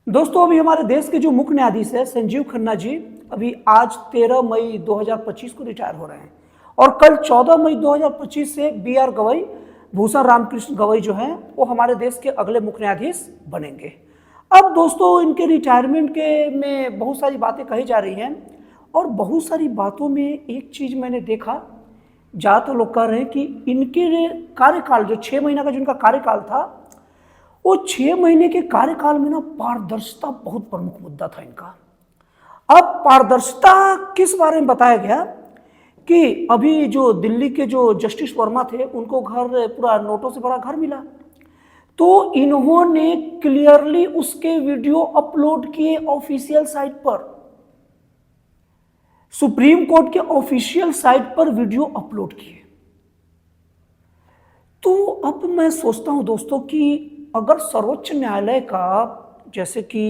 दोस्तों, अभी हमारे देश के जो मुख्य न्यायाधीश है संजीव खन्ना जी, अभी आज 13 मई 2025 को रिटायर हो रहे हैं और कल 14 मई 2025 से बी.आर. गवई, भूषण रामकृष्ण गवई जो हैं वो हमारे देश के अगले मुख्य न्यायाधीश बनेंगे। अब दोस्तों, इनके रिटायरमेंट के में बहुत सारी बातें कही जा रही हैं और बहुत सारी बातों में एक चीज़ मैंने देखा, ज़्यादातर लोग कह रहे हैं कि इनके कार्यकाल जो 6 महीना का जिनका कार्यकाल था, वो 6 महीने के कार्यकाल में ना पारदर्शिता बहुत प्रमुख मुद्दा था इनका। अब पारदर्शिता किस बारे में बताया गया कि अभी जो दिल्ली के जो जस्टिस वर्मा थे उनको घर पूरा नोटों से भरा घर मिला, तो इन्होंने क्लियरली उसके वीडियो अपलोड किए ऑफिशियल साइट पर, सुप्रीम कोर्ट के ऑफिशियल साइट पर वीडियो अपलोड किए। तो अब मैं सोचता हूं दोस्तों कि अगर सर्वोच्च न्यायालय का जैसे कि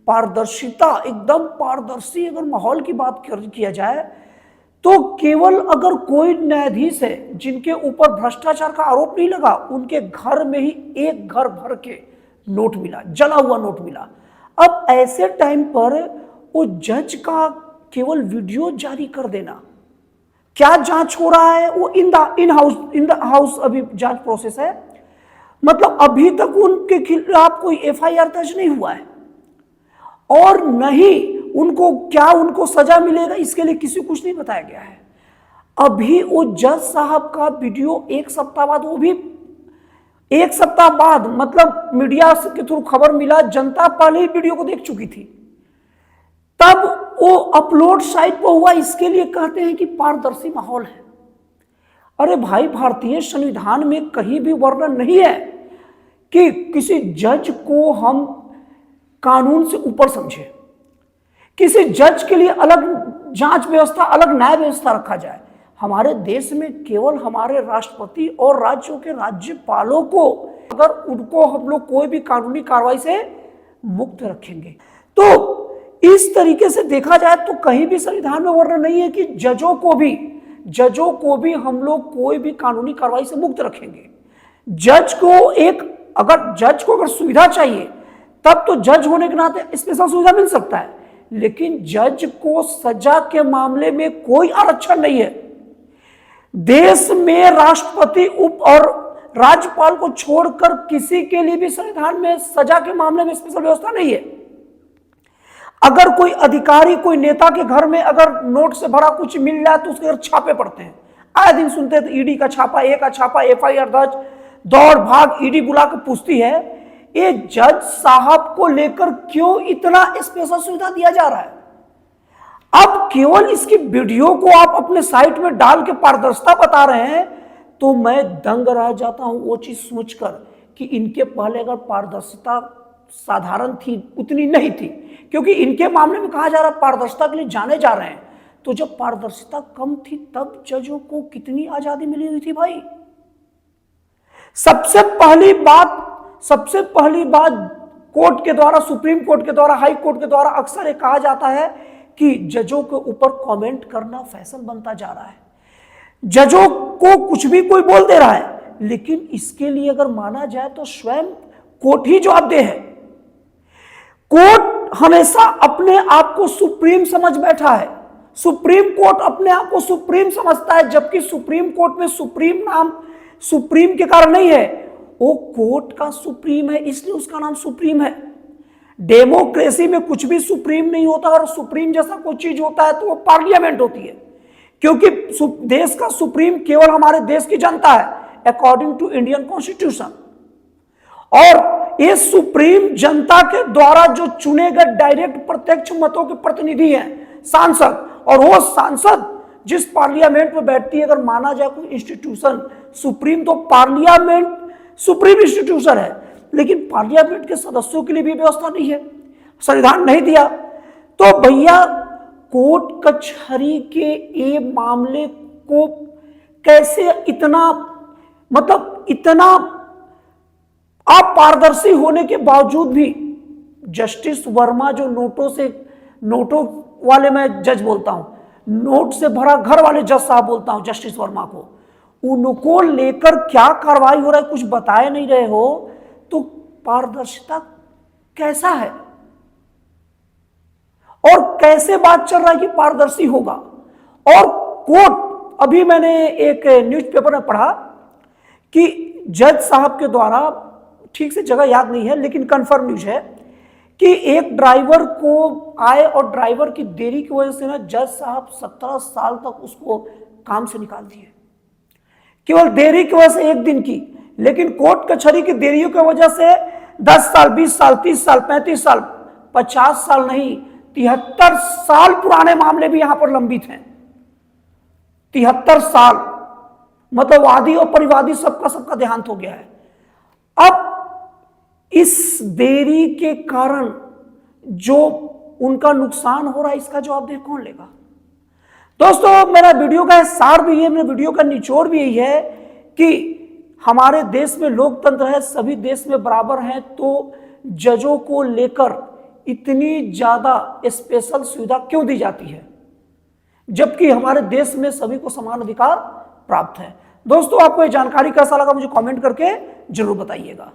पारदर्शिता, एकदम पारदर्शी अगर माहौल की बात किया जाए, तो केवल अगर कोई न्यायाधीश है जिनके ऊपर भ्रष्टाचार का आरोप नहीं लगा, उनके घर में ही एक घर भर के नोट मिला, जला हुआ नोट मिला। अब ऐसे टाइम पर वो जज का केवल वीडियो जारी कर देना, क्या जांच हो रहा है वो इन द हाउस अभी जांच प्रोसेस है, मतलब अभी तक उनके खिलाफ कोई एफआईआर दर्ज नहीं हुआ है और नहीं उनको सजा मिलेगा, इसके लिए किसी कुछ नहीं बताया गया है। अभी वो जज साहब का वीडियो एक सप्ताह बाद, वो भी एक सप्ताह बाद, मतलब मीडिया के थ्रू खबर मिला, जनता पहले ही वीडियो को देख चुकी थी, तब वो अपलोड साइट पर हुआ। इसके लिए कहते हैं कि पारदर्शी माहौल है। अरे भाई, भारतीय संविधान में कहीं भी वर्णन नहीं है कि किसी जज को हम कानून से ऊपर समझे, किसी जज के लिए अलग जांच व्यवस्था, अलग न्याय व्यवस्था रखा जाए। हमारे देश में केवल हमारे राष्ट्रपति और राज्यों के राज्यपालों को, अगर उनको हम लोग कोई भी कानूनी कार्रवाई से मुक्त रखेंगे, तो इस तरीके से देखा जाए तो कहीं भी संविधान में वर्णन नहीं है कि जजों को भी हम लोग कोई भी कानूनी कार्रवाई से मुक्त रखेंगे। जज को अगर सुविधा चाहिए तब तो जज होने के नाते स्पेशल सुविधा मिल सकता है, लेकिन जज को सजा के मामले में कोई आरक्षण नहीं है। देश में राष्ट्रपति, उप और राज्यपाल को छोड़कर किसी के लिए भी संविधान में सजा के मामले में स्पेशल व्यवस्था नहीं है। अगर कोई अधिकारी, कोई नेता के घर में अगर नोट से भरा कुछ मिल जाए तो उसके घर छापे पड़ते हैं, आए दिन सुनते हैं, तो ईडी का छापा, ए का छापा, एफआईआर दर्ज, दौड़ भाग, ईडी बुला कर पूछती है। ये जज साहब को लेकर क्यों इतना स्पेशल सुविधा दिया जा रहा है? अब केवल इसकी वीडियो को आप अपने साइट में डाल के पारदर्शिता बता रहे हैं, तो मैं दंग रह जाता हूं वो चीज सोचकर कि इनके पहले अगर पारदर्शिता साधारण थी, उतनी नहीं थी, क्योंकि इनके मामले में कहा जा रहा है पारदर्शिता के लिए जाने जा रहे हैं, तो जब पारदर्शिता कम थी तब जजों को कितनी आजादी मिली हुई थी भाई। सबसे पहली बात कोर्ट के द्वारा, सुप्रीम कोर्ट के द्वारा, हाई कोर्ट के द्वारा अक्सर ये कहा जाता है कि जजों के ऊपर कमेंट करना फैशन बनता जा रहा है, जजों को कुछ भी कोई बोल दे रहा है। लेकिन इसके लिए अगर माना जाए तो स्वयं कोर्ट ही जवाबदेह है। कोर्ट हमेशा अपने आप को सुप्रीम समझ बैठा है, सुप्रीम कोर्ट अपने आप को सुप्रीम समझता है, जबकि सुप्रीम कोर्ट में सुप्रीम नाम सुप्रीम के कारण नहीं है, वो कोर्ट का सुप्रीम है, इसलिए उसका नाम सुप्रीम है। डेमोक्रेसी में कुछ भी सुप्रीम नहीं होता, और सुप्रीम जैसा कोई चीज होता है तो वो पार्लियामेंट होती है, क्योंकि देश का सुप्रीम केवल हमारे देश की जनता है, अकॉर्डिंग टू इंडियन कॉन्स्टिट्यूशन। और ये सुप्रीम जनता के द्वारा जो चुने गए डायरेक्ट प्रत्यक्ष मतों के प्रतिनिधि हैं सांसद, और वो सांसद जिस पार्लियामेंट में बैठती है, अगर माना जाए कोई इंस्टीट्यूशन सुप्रीम, तो पार्लियामेंट सुप्रीम इंस्टीट्यूशन है, लेकिन पार्लियामेंट के सदस्यों के लिए भी व्यवस्था नहीं है, संविधान नहीं दिया। तो भैया, कोर्ट कचहरी के ये मामले को कैसे इतना अपारदर्शी होने के बावजूद भी जस्टिस वर्मा, जो नोटों वाले, मैं जज बोलता हूं, नोट से भरा घर वाले जज साहब बोलता हूं जस्टिस वर्मा को, उनको लेकर क्या कार्रवाई हो रहा है कुछ बताए नहीं रहे हो, तो पारदर्शिता कैसा है? और कैसे बात चल रहा है कि पारदर्शी होगा। और कोर्ट, अभी मैंने एक न्यूज़पेपर में पढ़ा कि जज साहब के द्वारा, ठीक से जगह याद नहीं है लेकिन कंफर्म न्यूज है, कि एक ड्राइवर को आए और ड्राइवर की देरी की वजह से ना जज साहब 17 साल तक उसको काम से निकाल दिए, केवल देरी की वजह से एक दिन की। लेकिन कोर्ट कचहरी की देरियों की वजह से 10 साल, 20 साल, 30 साल, 35 साल, 50 साल नहीं, 73 साल पुराने मामले भी यहां पर लंबित हैं। 73 साल, मतलब वादी और परिवादी सबका देहांत हो गया है। अब इस देरी के कारण जो उनका नुकसान हो रहा है, इसका जवाबदेही कौन लेगा? दोस्तों, मेरा वीडियो का सार भी है, मेरे वीडियो का निचोड़ भी यही है कि हमारे देश में लोकतंत्र है, सभी देश में बराबर हैं, तो जजों को लेकर इतनी ज्यादा स्पेशल सुविधा क्यों दी जाती है, जबकि हमारे देश में सभी को समान अधिकार प्राप्त है। दोस्तों, आपको ये जानकारी कैसा लगा मुझे कमेंट करके जरूर बताइएगा।